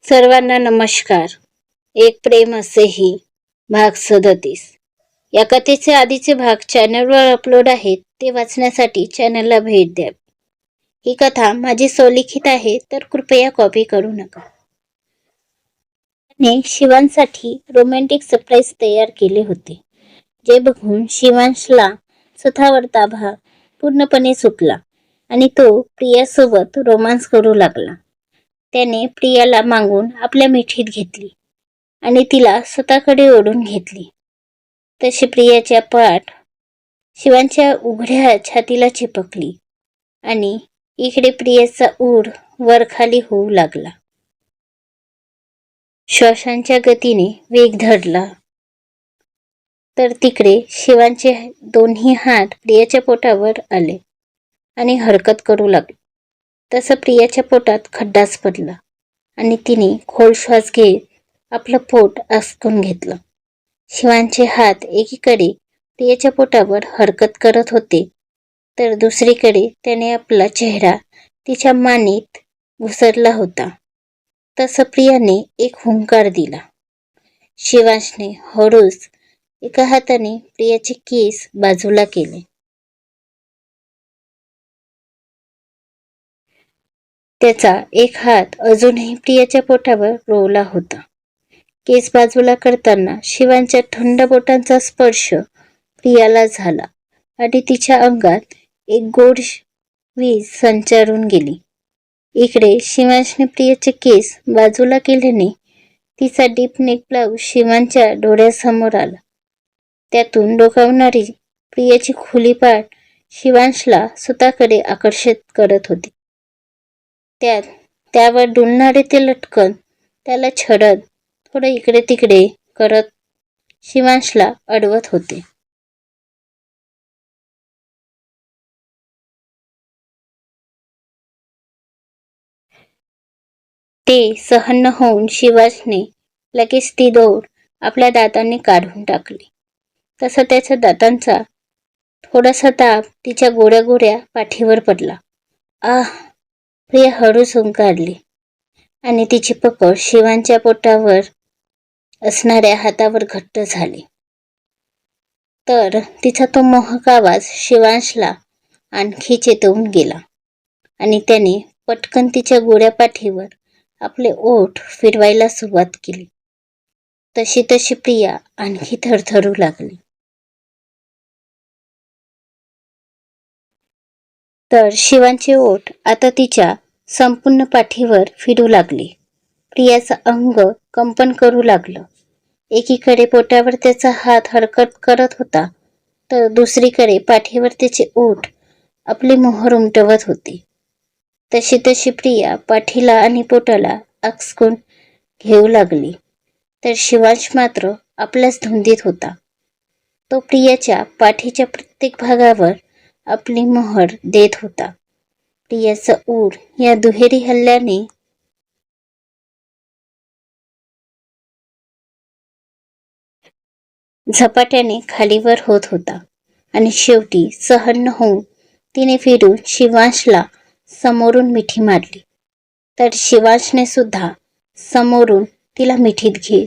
सर्वांना नमस्कार. एक प्रेम असेही भाग 37. या कथेचे आधीचे भाग चॅनलवर अपलोड आहेत, ते वाचण्यासाठी चॅनलला भेट द्या. ही कथा माझी स्वलिखित आहे, तर कृपया कॉपी करू नका. त्याने शिवांसाठी रोमॅन्टिक सरप्राईज तयार केले होते, जे बघून शिवांशला स्वतःवर ताबा पूर्णपणे सुटला आणि तो प्रियासोबत रोमांस करू लागला. त्याने प्रियाला मागून आपल्या मिठीत घेतली आणि तिला स्वतःकडे ओढून घेतली. तशी प्रियाच्या पाठ शिवांच्या उघड्या छातीला चिपकली आणि इकडे प्रियाचा ऊर वरखाली होऊ लागला. श्वासांच्या गतीने वेग धरला, तर तिकडे शिवांचे दोन्ही हात प्रियाच्या पोटावर आले आणि हरकत करू लागले. तसं प्रियाच्या पोटात खड्डाच पडला आणि तिने खोल श्वास घेत आपलं पोट आसकून घेतलं. शिवांचे हात एकीकडे प्रियाच्या पोटावर हरकत करत होते, तर दुसरीकडे त्याने आपला चेहरा तिच्या मानेत घुसरला होता. तसं प्रियाने एक हुंकार दिला. शिवांशने हळूच एका हाताने प्रियाचे केस बाजूला केले. त्याचा एक हात अजूनही प्रियाच्या पोटावर रोवला होता. केस बाजूला करताना शिवांच्या थंड बोटांचा स्पर्श प्रियाला झाला आणि तिच्या अंगात एक गोड वीज संचारून गेली. इकडे शिवांशने प्रियाचे केस बाजूला केल्याने तिचा डीप नेक ब्लाऊज शिवांच्या डोळ्यासमोर आला. त्यातून डोकावणारी प्रियाची खुली पाठ शिवांशला स्वतःकडे आकर्षित करत होती. त्यावर डुलणारे ते लटकन त्याला छडत थोडं इकडे तिकडे करत शिवांशला अडवत होते. ते सहन न होऊन शिवांशने लगेच ती दोर आपल्या दातांनी काढून टाकली. तसा त्याच्या दातांचा थोडासा दाब तिच्या गोड्या गोड्या पाठीवर पडला. प्रिया हळूच हुंकारली आणि तिची पकड शिवांच्या पोटावर असणाऱ्या हातावर घट्ट झाली. तर तिचा तो मोहक आवाज शिवांशला आणखी चेतवून गेला आणि त्याने पटकन तिच्या गोड्या पाठीवर आपले ओठ फिरवायला सुरुवात केली. तशी तशी प्रिया आणखी थरथरू लागली. तर शिवांचे ओठ आता तिच्या संपूर्ण पाठीवर फिरू लागले. प्रियाचं अंग कंपन करू लागलं. एकीकडे पोटावर त्याचा हात हरकत करत होता, तर दुसरीकडे पाठीवर त्याचे ओठ आपली मोहर उमटवत होते. तशी तशी प्रिया पाठीला आणि पोटाला आकसून घेऊ लागली. तर शिवांश मात्र आपल्याच धुंदीत होता. तो प्रियाच्या पाठीच्या प्रत्येक भागावर आपली मोहर देत होता. प्रियाचा ऊर या दुहेरी हल्ल्याने झपाट्याने खालीवर होत होता आणि शेवटी सहन न होऊन तिने फिरून शिवांशला समोरून मिठी मारली. तर शिवांशने सुद्धा समोरून तिला मिठीत घेत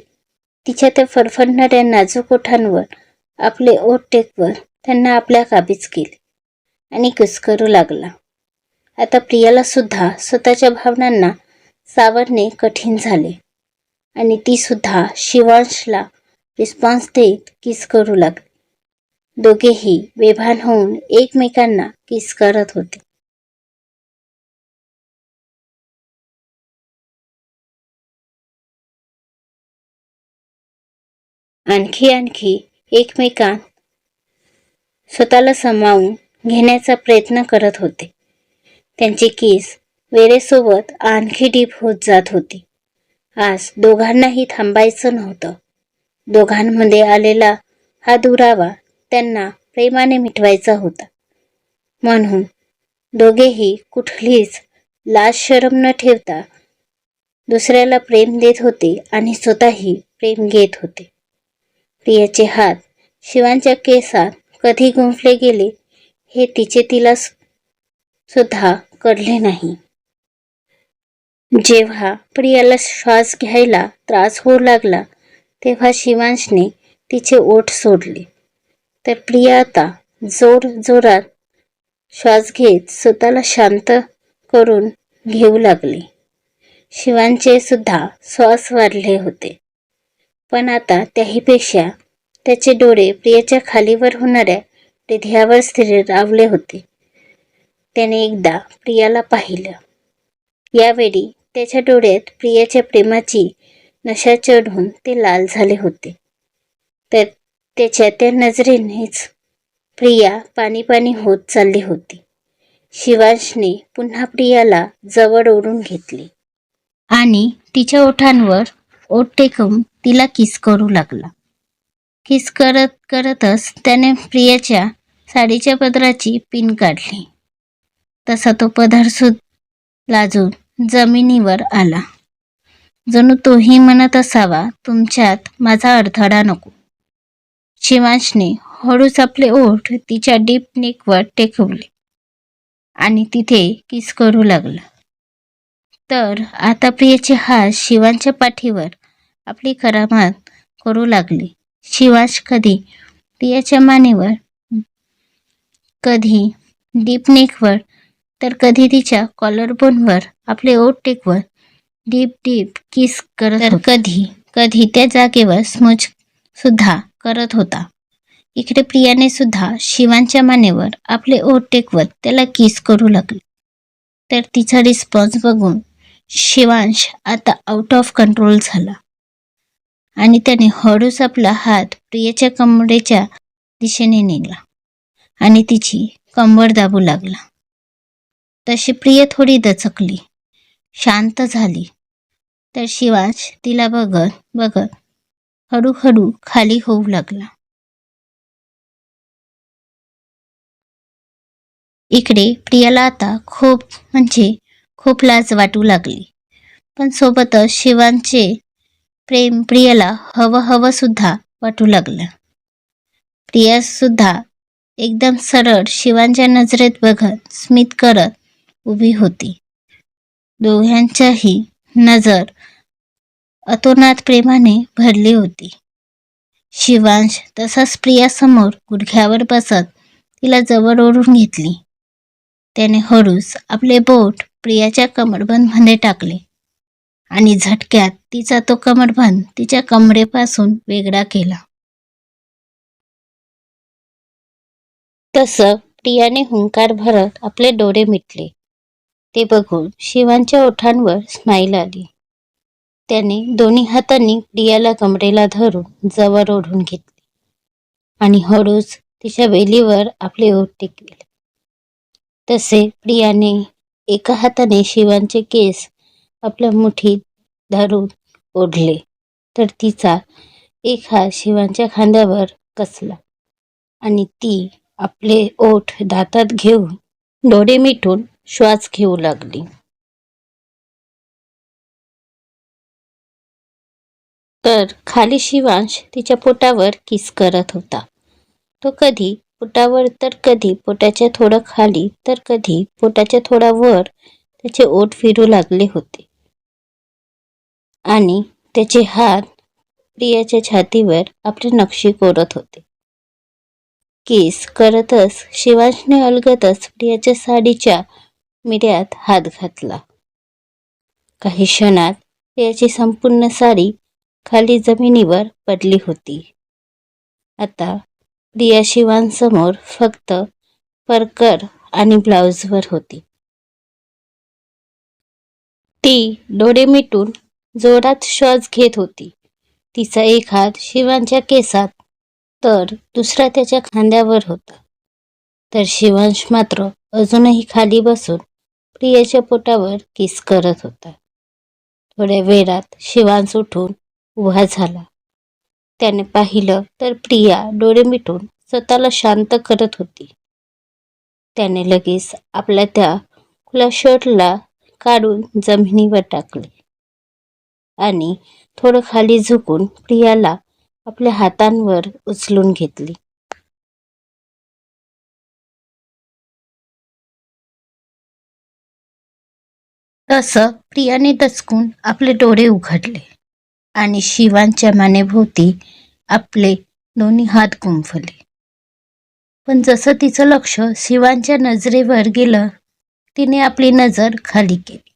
तिच्या त्या फडफडणाऱ्या नाजूक ओठांवर आपले ओठ टेकवत त्यांना आपल्या काबीज केले आणि कुस्करू लागला. आता प्रियाला सुद्धा स्वतःच्या भावनांना सावरणे कठीण झाले आणि ती सुद्धा शिवांशला रिस्पॉन्स देत किस करू लागली. दोघेही बेभान होऊन एकमेकांना किस करत होते. आणखी एकमेकांत स्वतःला सामावून घेण्याचा प्रयत्न करत होते. त्यांची केस वेळेसोबत आणखी डीप होत जात होती. आज दोघांनाही थांबायचं नव्हतं. दोघांमध्ये आलेला हा दुरावा त्यांना प्रेमाने मिटवायचा होता. म्हणून दोघेही कुठलीच लाज शरम न ठेवता दुसऱ्याला प्रेम देत होते आणि स्वतःही प्रेम घेत होते. प्रियाचे हात शिवांच्या केसात कधी गुंफले गेले हे तिला सुद्धा कळले नाही. जेव्हा प्रियाला श्वास घ्यायला त्रास होऊ लागला तेव्हा शिवांशने तिचे ओठ सोडले. तर प्रिया आता जोरात श्वास घेत स्वतःला शांत करून घेऊ लागली. शिवांचे सुद्धा श्वास वाढले होते, पण आता त्याहीपेक्षा त्याचे डोळे प्रियाच्या खालीवर होणाऱ्या हृदयावर स्थिरावले होते. त्याने एकदा प्रियाला पाहिलं. यावेळी त्याच्या डोळ्यात प्रियाच्या प्रेमाची नशा चढून ते लाल झाले होते. तर त्याच्या त्या नजरेनेच प्रिया पाणी पाणी होत चालली होती. शिवांशने पुन्हा प्रियाला जवळ ओढून घेतले आणि तिच्या ओठांवर ओठ टेकवून तिला किस करू लागला. किस करत करतच त्याने प्रियाच्या साडीच्या पदराची पिन काढली. तसा तो पदर लाजून जमिनीवर आला. जणू तोही म्हणत असावा, तुमच्यात माझा अडथळा नको. शिवांशने हळूच आपले ओठ तिच्या डीप नेकवर टेकवले आणि तिथे किस करू लागला. तर आता प्रियाचे हात शिवांच्या पाठीवर आपली करामत करू लागले. शिवांश कधी प्रियाच्या मानेवर, कधी डीप नेकवर, तर कधी तिच्या कॉलरबोनवर आपले ओठ टेकवत डीप डीप किस करत, तर कधी कधी त्या जागेवर स्मच सुद्धा करत होता. इकडे प्रियाने सुद्धा शिवांच्या मानेवर आपले ओठ टेकवत त्याला किस करू लागले. तर तिचा रिस्पॉन्स बघून शिवांश आता आउट ऑफ कंट्रोल झाला आणि त्याने हळूच आपला हात प्रियाच्या कमरेच्या दिशेने नेला आणि तिची कंबर दाबू लागला. तशी प्रिया थोडी दचकली, शांत झाली. तर शिवांश तिला बघत बघत हळूहळू खाली होऊ लागला. इकडे प्रियाला आता खूप लाज वाटू लागली, पण सोबतच शिवांचे प्रेम प्रियाला हवं सुद्धा वाटू लागलं. प्रिया सुद्धा एकदम सरळ शिवांच्या नजरेत बघत स्मित करत उभी होती. दोघांच्याही नजर अतोनात प्रेमाने भरली होती. शिवांश तसाच प्रियासमोर गुडघ्यावर बसत तिला जवळ ओढून घेतली. त्याने हळूच आपले बोट प्रियाच्या कमरबंदमध्ये टाकले आणि झटक्यात तिचा तो कमरबंद तिच्या कमरेपासून वेगळा केला. तसं प्रियाने हुंकार भरत आपले डोळे मिटले. ते बघून शिवांच्या ओठांवर स्माईल आली. त्याने दोन्ही हातांनी प्रियाला कमरेला धरून जवळ ओढून घेतले आणि हळूच तिच्या वेलीवर आपले ओठ टेकले. तसे प्रियाने एका हाताने शिवांचे केस आपल्या मुठीत धरून ओढले, तर तिचा एक हात शिवांच्या खांद्यावर कसला आणि ती आपले ओठ दातात घेऊन डोळे मिटून श्वास घेऊ लागली. तर खाली शिवांश तिच्या पोटावर किस करत होता. तो कधी पोटावर, तर कधी पोटाच्या थोडं खाली, तर कधी पोटाच्या थोडा वर त्याचे ओठ फिरू लागले होते आणि त्याचे हात प्रियाच्या छातीवर आपली नक्षी कोरत होते. किस करतच शिवांशने अलगदच प्रियाच्या साडीच्या मिऱ्यात हात घातला. काही क्षणात प्रियाची संपूर्ण साडी खाली जमिनीवर पडली होती. आता प्रिया शिवांसमोर फक्त परकर आणि ब्लाउजवर होती. ती डोळे मिटून जोरात श्वास घेत होती. तिचा एक हात शिवांच्या केसात तर दुसरा त्याच्या खांद्यावर होता. तर शिवांश मात्र अजूनही खाली बसून प्रियाच्या पोटावर किस करत होता. थोड्या वेळात शिवांश उठून उभा झाला. त्याने पाहिलं तर प्रिया डोळे मिटून स्वतःला शांत करत होती. त्याने लगेच आपल्या त्या खुल्या शर्टला काढून जमिनीवर टाकले आणि थोडं खाली झुकून प्रियाला आपल्या हातांवर उचलून घेतली. तसं प्रियाने दचकून आपले डोळे उघडले आणि शिवांच्या मानेभोवती आपले दोन्ही हात गुंफले. पण जसं तिचं लक्ष शिवांच्या नजरेवर गेलं, तिने आपली नजर खाली केली.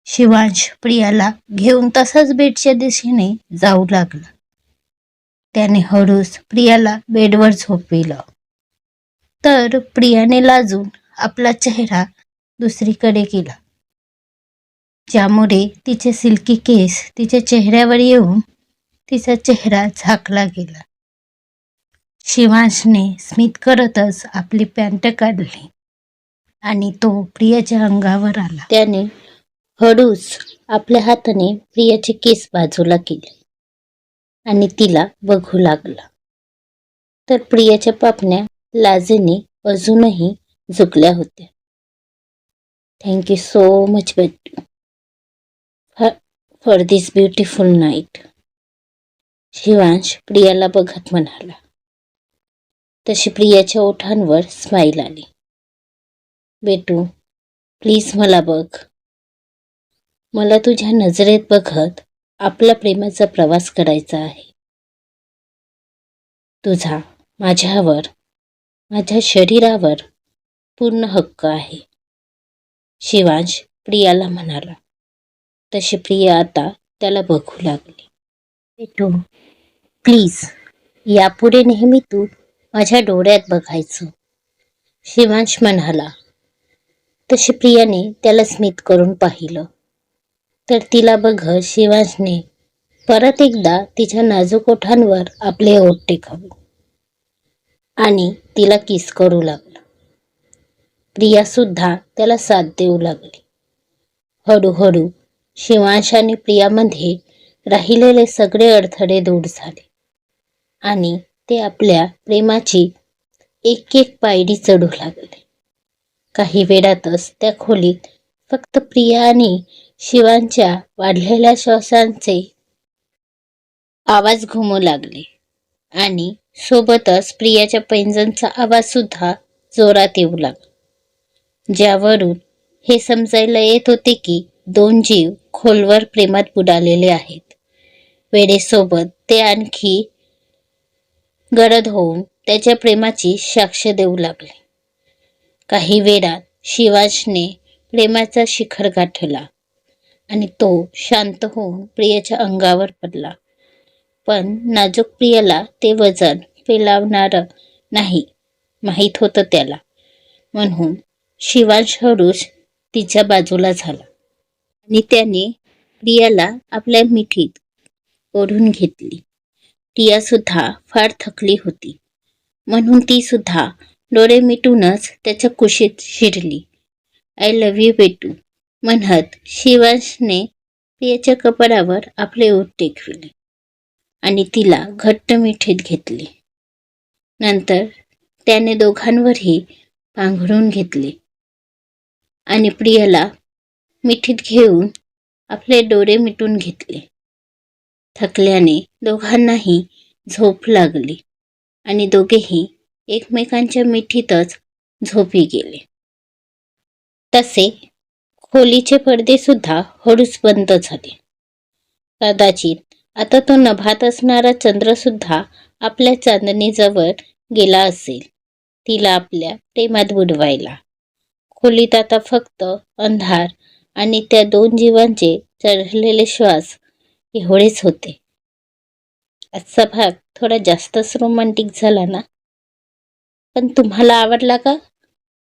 शिवांश प्रियाला घेऊन तसाच बेडच्या दिशेने जाऊ लागला. त्याने हळूच प्रियाला बेडवर झोपविलं. तर प्रियाने लाजून आपला चेहरा दुसरीकडे केला, ज्यामुळे तिचे सिल्की केस तिच्या चेहऱ्यावर येऊन तिचा चेहरा झाकला गेला. शिवांशने स्मित करतच आपली पॅन्ट काढली आणि तो प्रियाच्या अंगावर आला. त्याने हळूच आपल्या हाताने प्रियाचे केस बाजूला केले आणि तिला बघू लागला. तर प्रियाच्या पापण्या लाजेने अजूनही झुकल्या होत्या. थँक यू सो मच बेटू for this beautiful night, Shivansh प्रियाला बघत म्हणाला. तशी प्रियाच्या ओठांवर स्माईल आली. बेटू, प्लीज मला बघ. मला तुझ्या नजरेत बघत आपला प्रेमाचा प्रवास करायचा आहे. तुझा माझ्यावर, माझ्या शरीरावर पूर्ण हक्क आहे, शिवांश प्रियाला म्हणाला. तशी प्रिया आता त्याला बघू लागली. बेटू प्लीज, यापुढे नेहमी तू माझ्या डोळ्यात बघायचं, शिवांश म्हणाला. तशी प्रियाने त्याला स्मित करून पाहिलं. तर तिला बघत शिवांशने परत एकदा तिच्या नाजूक ओठांवर आपले ओठ टेकवले आणि तिला किस करू लागला. प्रिया सुद्धा त्याला साथ देऊ लागली. हळूहळू शिवांश आणि प्रियामध्ये राहिलेले सगळे अडथळे दूर झाले आणि ते आपल्या प्रेमाची एक एक पायरी चढू लागले. काही वेळातच त्या खोलीत फक्त प्रिया आणि शिवांच्या वाढलेल्या श्वासांचे आवाज घुमू लागले आणि सोबतच प्रियाच्या पैंजणचा आवाज सुद्धा जोरात येऊ लागला, ज्यावरून हे समजायला येत होते की दोन जीव खोलवर प्रेमात बुडालेले आहेत. वेळेसोबत ते आणखी गडद होऊन त्याच्या प्रेमाची साक्ष देऊ लागले. काही वेळात शिवांशने प्रेमाचा शिखर गाठला आणि तो शांत होऊन प्रियाच्या अंगावर पडला. पण नाजूक प्रियाला ते वजन पेलावणारं नाही माहीत होतं त्याला, म्हणून शिवांश हळूच तिच्या बाजूला झाला आणि त्याने प्रियाला आपल्या मिठीत ओढून घेतली. प्रिया सुद्धा फार थकली होती, म्हणून ती सुद्धा डोळे मिटूनच त्याच्या कुशीत शिरली. आय लव्ह यू बेटू म्हणत शिवांशने प्रियाच्या कपाळावर आपले ओठ टेकविले आणि तिला घट्ट मिठीत घेतले. नंतर त्याने दोघांवरही पांघरून घेतले आणि प्रियाला मिठीत घेऊन आपले डोळे मिटून घेतले. थकल्याने दोघांनाही झोप लागली आणि दोघेही एकमेकांच्या मिठीतच झोपी गेले. तसे खोलीचे पडदे सुद्धा हळूच बंद झाले. कदाचित आता तो नभात असणारा चंद्र सुद्धा आपल्या चांदणीजवळ गेला असेल, तिला आपल्या प्रेमात बुडवायला. खोलीत आता फक्त अंधार आणि त्या दोन जीवांचे चढलेले श्वास एवढेच होते. आजचा भाग थोडा जास्तच रोमॅन्टिक झाला ना? पण तुम्हाला आवडला का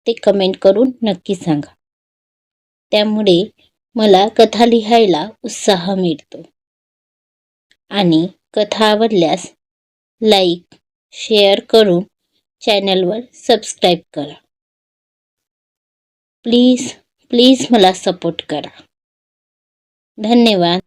ते कमेंट करून नक्की सांगा. त्यामुळे मला कथा लिहायला उत्साह मिळतो. आणि कथा आवडल्यास लाईक, शेअर करून चॅनलवर सबस्क्राईब करा. प्लीज प्लीज मला सपोर्ट करा. धन्यवाद.